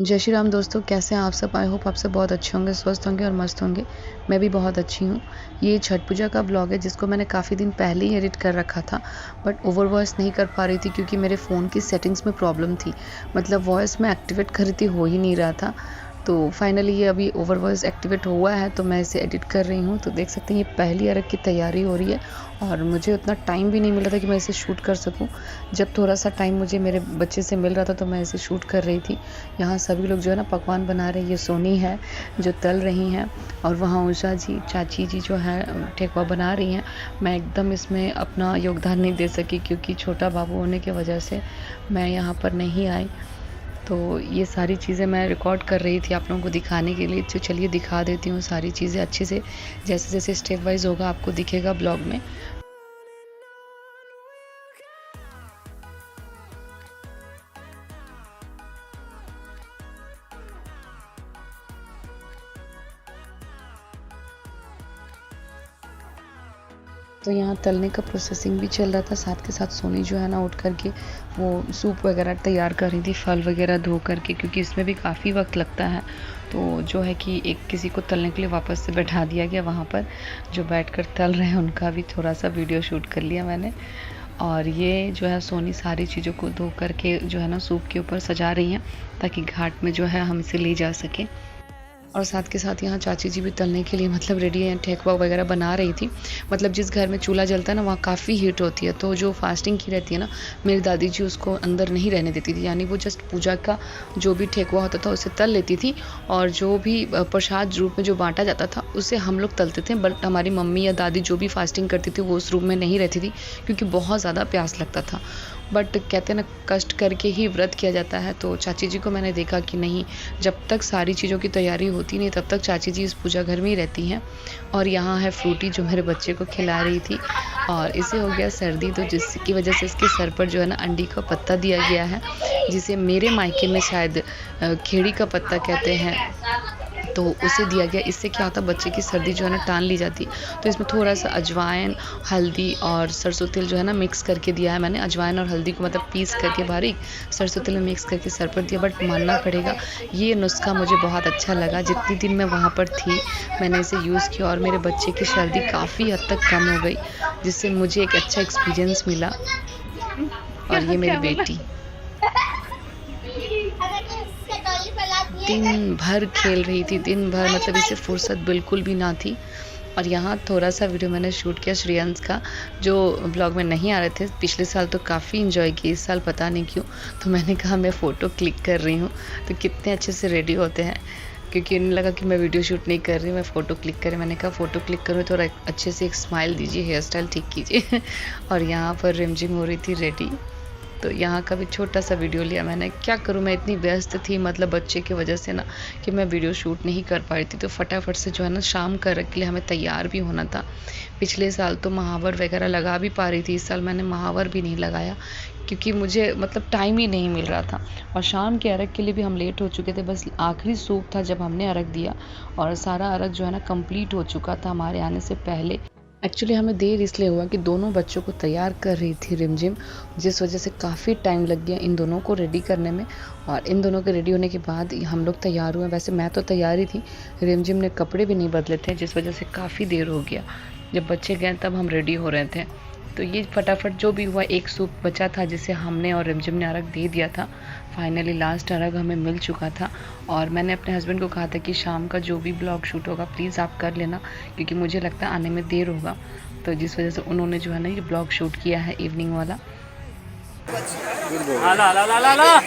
जय श्री राम दोस्तों, कैसे हैं आप सब। आई होप आप सब बहुत अच्छे होंगे, स्वस्थ होंगे और मस्त होंगे। मैं भी बहुत अच्छी हूँ। ये छठ पूजा का ब्लॉग है जिसको मैंने काफ़ी दिन पहले ही एडिट कर रखा था, बट ओवर वॉइस नहीं कर पा रही थी क्योंकि मेरे फ़ोन की सेटिंग्स में प्रॉब्लम थी। मतलब वॉइस मैं एक्टिवेट कर रही थी, हो ही नहीं रहा था। तो फाइनली ये अभी ओवर वॉइस एक्टिवेट हुआ है तो मैं इसे एडिट कर रही हूँ। तो देख सकते हैं ये पहली अरग की तैयारी हो रही है और मुझे उतना टाइम भी नहीं मिला था कि मैं इसे शूट कर सकूँ। जब थोड़ा सा टाइम मुझे मेरे बच्चे से मिल रहा था तो मैं इसे शूट कर रही थी। यहाँ सभी लोग जो है ना पकवान बना रहे हैं। ये सोनी है जो तल रही हैं और वहाँ उषा जी चाची जी जो है ठेकुआ बना रही हैं। मैं एकदम इसमें अपना योगदान नहीं दे सकी क्योंकि छोटा बाबू होने की वजह से मैं यहाँ पर नहीं आई। तो ये सारी चीज़ें मैं रिकॉर्ड कर रही थी आप लोगों को दिखाने के लिए। तो चलिए दिखा देती हूँ सारी चीज़ें अच्छे से, जैसे जैसे स्टेप वाइज होगा आपको दिखेगा ब्लॉग में। तो यहाँ तलने का प्रोसेसिंग भी चल रहा था, साथ के साथ सोनी जो है ना उठ करके वो सूप वगैरह तैयार कर रही थी, फल वगैरह धो करके, क्योंकि इसमें भी काफ़ी वक्त लगता है। तो जो है कि एक किसी को तलने के लिए वापस से बैठा दिया गया वहाँ पर, जो बैठकर तल रहे हैं उनका भी थोड़ा सा वीडियो शूट कर लिया मैंने। और ये जो है सोनी सारी चीज़ों को धो करके जो है ना सूप के ऊपर सजा रही हैं ताकि घाट में जो है हम इसे ले जा सकें। और साथ के साथ यहाँ चाची जी भी तलने के लिए मतलब रेडी हैं, ठेकुआ वगैरह बना रही थी। मतलब जिस घर में चूल्हा जलता है ना वहाँ काफ़ी हीट होती है, तो जो फास्टिंग की रहती है ना मेरी दादी जी उसको अंदर नहीं रहने देती थी। यानी वो जस्ट पूजा का जो भी ठेकुआ होता था उसे तल लेती थी और जो भी प्रसाद रूप में जो बांटा जाता था उसे हम लोग तलते थे। बट हमारी मम्मी या दादी जो भी फास्टिंग करती थी वो उस रूम में नहीं रहती थी क्योंकि बहुत ज़्यादा प्यास लगता था। बट कहते हैं ना कष्ट करके ही व्रत किया जाता है। तो चाची जी को मैंने देखा कि नहीं, जब तक सारी चीज़ों की तैयारी होती नहीं तब तक चाची जी इस पूजा घर में ही रहती हैं। और यहाँ है फ्रूटी जो मेरे बच्चे को खिला रही थी। और इसे हो गया सर्दी, तो जिसकी वजह से इसके सर पर जो है ना अंडी का पत्ता दिया गया है, जिसे मेरे मायके में शायद खेड़ी का पत्ता कहते हैं, तो उसे दिया गया। इससे क्या होता है बच्चे की सर्दी जो है ना टान ली जाती। तो इसमें थोड़ा सा अजवाइन, हल्दी और सरसों तेल जो है ना मिक्स करके दिया है मैंने। अजवाइन और हल्दी को मतलब पीस करके बारीक सरसों तेल में मिक्स करके सर पर दिया। बट मानना पड़ेगा ये नुस्खा मुझे बहुत अच्छा लगा। जितनी दिन मैं वहाँ पर थी मैंने इसे यूज़ किया और मेरे बच्चे की सर्दी काफ़ी हद तक कम हो गई, जिससे मुझे एक अच्छा एक्सपीरियंस मिला। और ये मेरी बेटी दिन भर खेल रही थी, दिन भर, मतलब इसे फुर्सत बिल्कुल भी ना थी। और यहाँ थोड़ा सा वीडियो मैंने शूट किया श्रेयांश का, जो ब्लॉग में नहीं आ रहे थे। पिछले साल तो काफ़ी इन्जॉय किए, इस साल पता नहीं क्यों। तो मैंने कहा मैं फ़ोटो क्लिक कर रही हूँ। तो कितने अच्छे से रेडी होते हैं, क्योंकि उन्हें लगा कि मैं वीडियो शूट नहीं कर रही, मैं फ़ोटो क्लिक कर रही। मैंने कहा फ़ोटो क्लिक करूँ थोड़ा अच्छे से एक स्माइल दीजिए, हेयर स्टाइल ठीक कीजिए। और यहाँ पर रिमझिम हो रही थी रेडी। तो यहाँ का भी छोटा सा वीडियो लिया मैंने। क्या करूँ, मैं इतनी व्यस्त थी मतलब बच्चे की वजह से ना कि मैं वीडियो शूट नहीं कर पाई थी। तो फटाफट से जो है ना शाम का रख के लिए हमें तैयार भी होना था। पिछले साल तो महावर वगैरह लगा भी पा रही थी, इस साल मैंने महावर भी नहीं लगाया क्योंकि मुझे मतलब टाइम ही नहीं मिल रहा था। और शाम के अर्घ के लिए भी हम लेट हो चुके थे, बस आखिरी सूप था जब हमने अर्घ दिया और सारा अर्घ जो है ना कंप्लीट हो चुका था हमारे आने से पहले। एक्चुअली हमें देर इसलिए हुआ कि दोनों बच्चों को तैयार कर रही थी रिमझिम, जिस वजह से काफ़ी टाइम लग गया इन दोनों को रेडी करने में। और इन दोनों के रेडी होने के बाद हम लोग तैयार हुए। वैसे मैं तो तैयार ही थी, रिमझिम ने कपड़े भी नहीं बदले थे, जिस वजह से काफ़ी देर हो गया। जब बच्चे गए तब हम रेडी हो रहे थे। तो ये फटाफट जो भी हुआ, एक सूप बचा था जिसे हमने और रिमझिम ने अर्घ दे दिया था। फाइनली लास्ट अर्घ हमें मिल चुका था। और मैंने अपने हस्बैंड को कहा था कि शाम का जो भी ब्लॉग शूट होगा प्लीज़ आप कर लेना, क्योंकि मुझे लगता है आने में देर होगा। तो जिस वजह से उन्होंने जो है ना ये ब्लॉग शूट किया है इवनिंग वाला। ला ला ला ला ला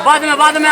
बाद में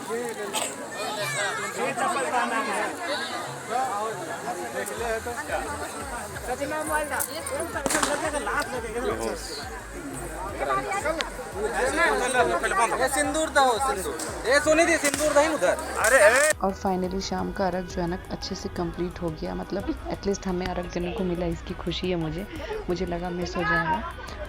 सिंदूर दो, सिंदूर ये सोनी दी सिंदूर दही उधर। और फाइनली शाम का अर्घ जो है ना अच्छे से कंप्लीट हो गया, मतलब एटलीस्ट हमें अर्घ देने को मिला, इसकी खुशी है मुझे लगा मिस हो जाएगा।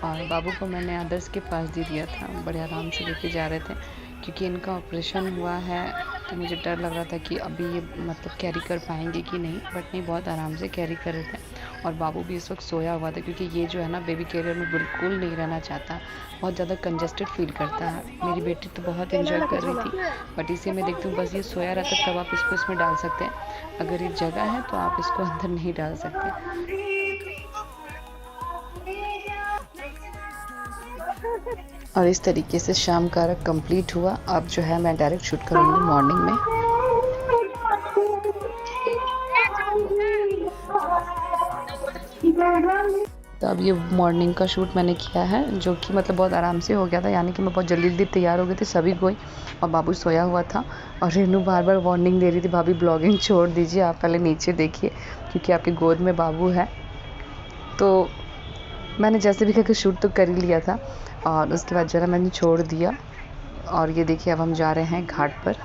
और बाबू को मैंने आदर्श के पास दे दिया था, बड़े आराम से लेके जा रहे थे क्योंकि इनका ऑपरेशन हुआ है, तो मुझे डर लग रहा था कि अभी ये मतलब कैरी कर पाएंगे कि नहीं, बट नहीं, बहुत आराम से कैरी कर रहे थे। और बाबू भी इस वक्त सोया हुआ था क्योंकि ये जो है ना बेबी कैरियर में बिल्कुल नहीं रहना चाहता, बहुत ज़्यादा कंजस्टेड फील करता है। मेरी बेटी तो बहुत इन्जॉय कर रही थी, बट इसी में देखती हूँ बस ये सोया रहता, तब आप इसको इसमें डाल सकते हैं, अगर ये जगह है तो आप इसको अंदर नहीं डाल सकते। और इस तरीके से शाम का अर्घ कंप्लीट हुआ। अब जो है मैं डायरेक्ट शूट करूँगी मॉर्निंग में। तो अब ये मॉर्निंग का शूट मैंने किया है, जो कि मतलब बहुत आराम से हो गया था, यानी कि मैं बहुत जल्दी जल्दी तैयार हो गई थी, सभी कोई, और बाबू सोया हुआ था। और रेनू बार बार वार्निंग दे रही थी, भाभी ब्लॉगिंग छोड़ दीजिए, आप पहले नीचे देखिए क्योंकि आपकी गोद में बाबू है। तो मैंने जैसे भी करके शूट तो कर ही लिया था, और उसके बाद जो है मैंने छोड़ दिया। और ये देखिए अब हम जा रहे हैं घाट पर।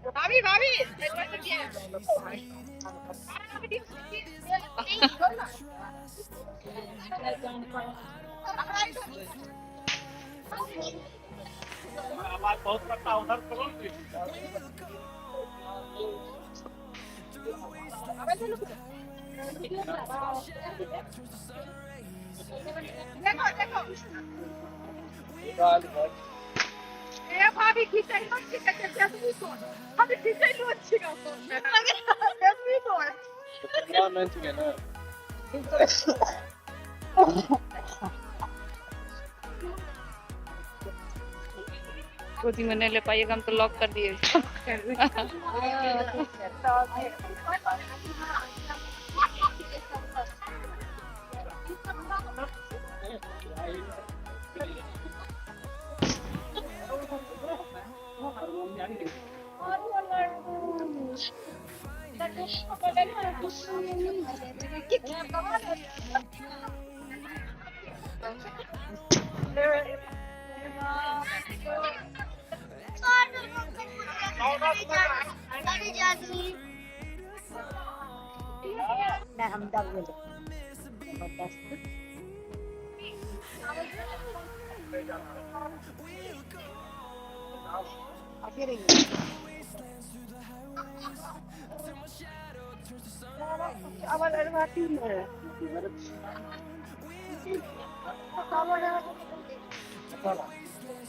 भाभी भाभी आवाज बहुत करता उधर करो। देखो देखो ए भाभी खींचे मत खींचे जैसे को भाभी खींचे लो अच्छी का जैसे को ना नहीं चाहिए ना। गोदी में नहीं ले पाइएगा, हम तो लॉक कर दिए। हम दब गए फिर अब अरवाती है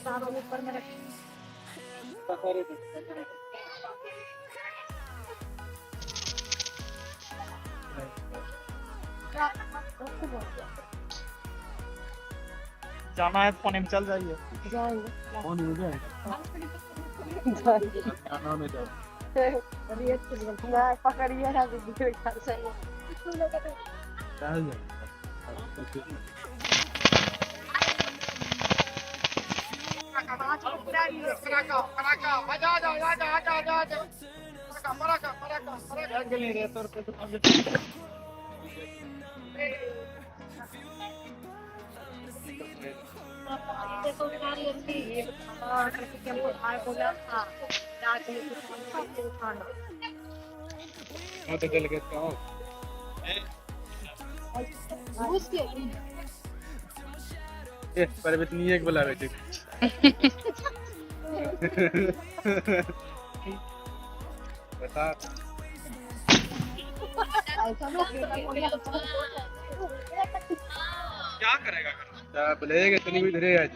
सारा ऊपर में जाना है तो फोन में चल जाइए। जाएंगे फोन हो जाए जाना में जाओ। पकड़िए ना दूसरे घर से चल पर इतनी एक बोला बेटे बता क्या करेगा क्या बोलेगा इतनी भी धरे आज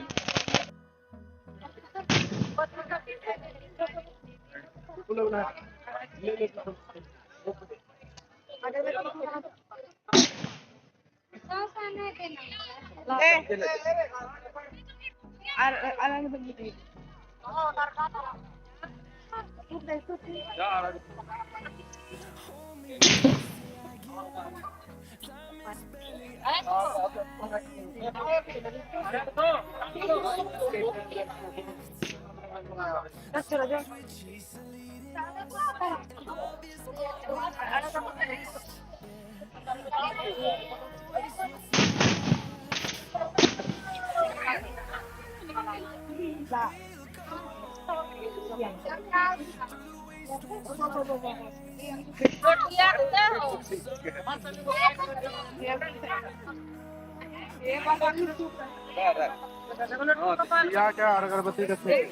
या क्या अगरबत्ती का छेद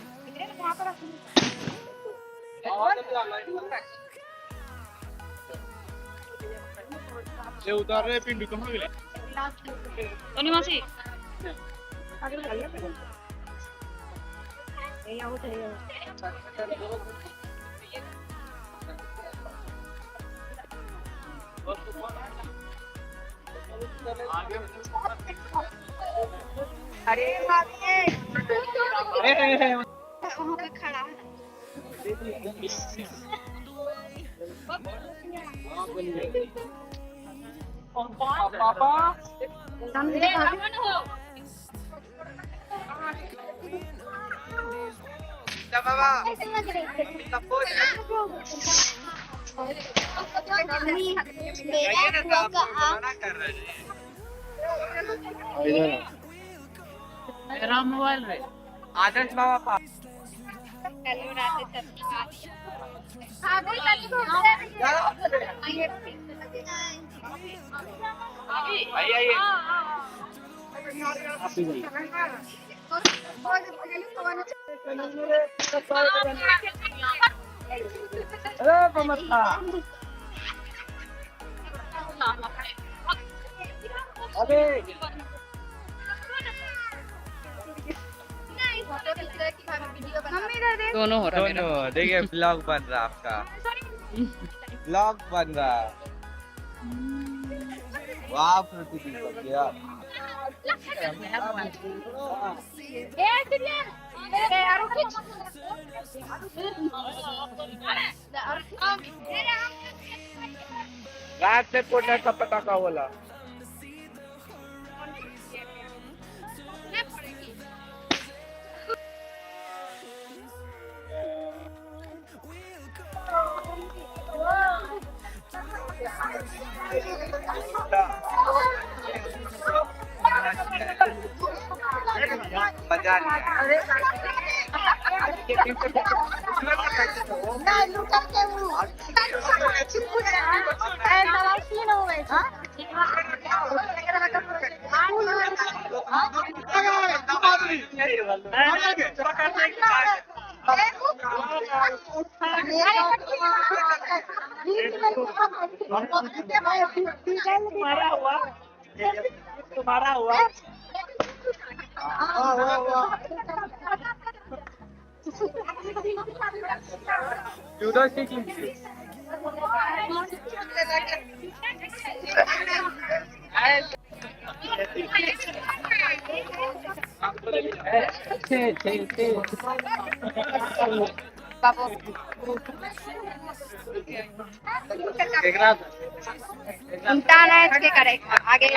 ये उतार रहे पिंडू कहाँ गए अरे भाभी वहाँ पे खड़ा है। मेरा मोबाइल रे आदर्श बाबा दोनों हो रहा है मेरा। दोनों देखिए ब्लॉग बन रहा आपका ब्लॉग बन रहा वाह प्रतिदिन यार रात से कोटा का पता का बोला मजा तुम्हारा हुआ जूडो सीख लीजिए आगे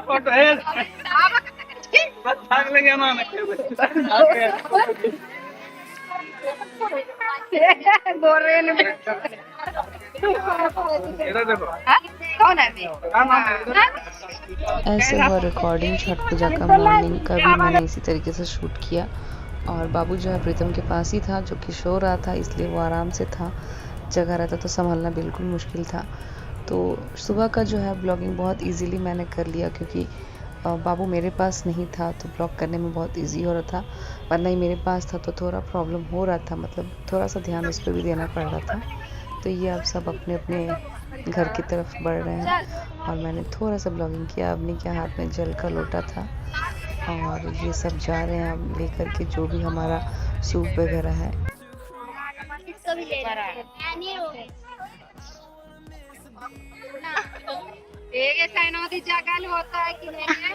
फोटो है बस भाग लगे ना कौन है ऐसे हुआ रिकॉर्डिंग छठ पूजा का मॉर्निंग का भी मैंने इसी तरीके से शूट किया। और बाबू जो है प्रीतम के पास ही था, जो कि सो रहा था, इसलिए वो आराम से था। जगह रहता तो संभालना बिल्कुल मुश्किल था। तो सुबह का जो है ब्लॉगिंग बहुत इजीली मैंने कर लिया, क्योंकि बाबू मेरे पास नहीं था तो ब्लॉग करने में बहुत इजी हो रहा था। वरना ही मेरे पास था तो थोड़ा प्रॉब्लम हो रहा था, मतलब थोड़ा सा ध्यान उस पर भी देना पड़ रहा था। तो ये अब सब अपने अपने घर की तरफ बढ़ रहे हैं और मैंने थोड़ा सा ब्लॉगिंग किया। अपने के हाथ में जल का लोटा था और ये सब जा रहे हैं अब लेकर के जो भी हमारा सूप वगैरह है। सैनोदी जगल होता है कि नहीं?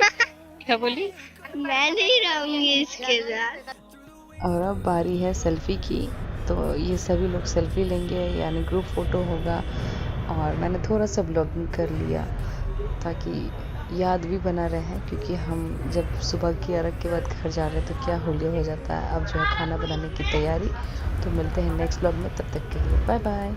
क्या बोली? मैं नहीं रहूंगी इसके साथ। और अब बारी है सेल्फी की। तो ये सभी लोग सेल्फी लेंगे, यानी ग्रुप फ़ोटो होगा। और मैंने थोड़ा सा ब्लॉगिंग कर लिया ताकि याद भी बना रहे, क्योंकि हम जब सुबह की अर्घ के बाद घर जा रहे हैं तो क्या होलिया हो जाता है। अब जो है खाना बनाने की तैयारी। तो मिलते हैं नेक्स्ट ब्लॉग में, तब तक के लिए बाय बाय।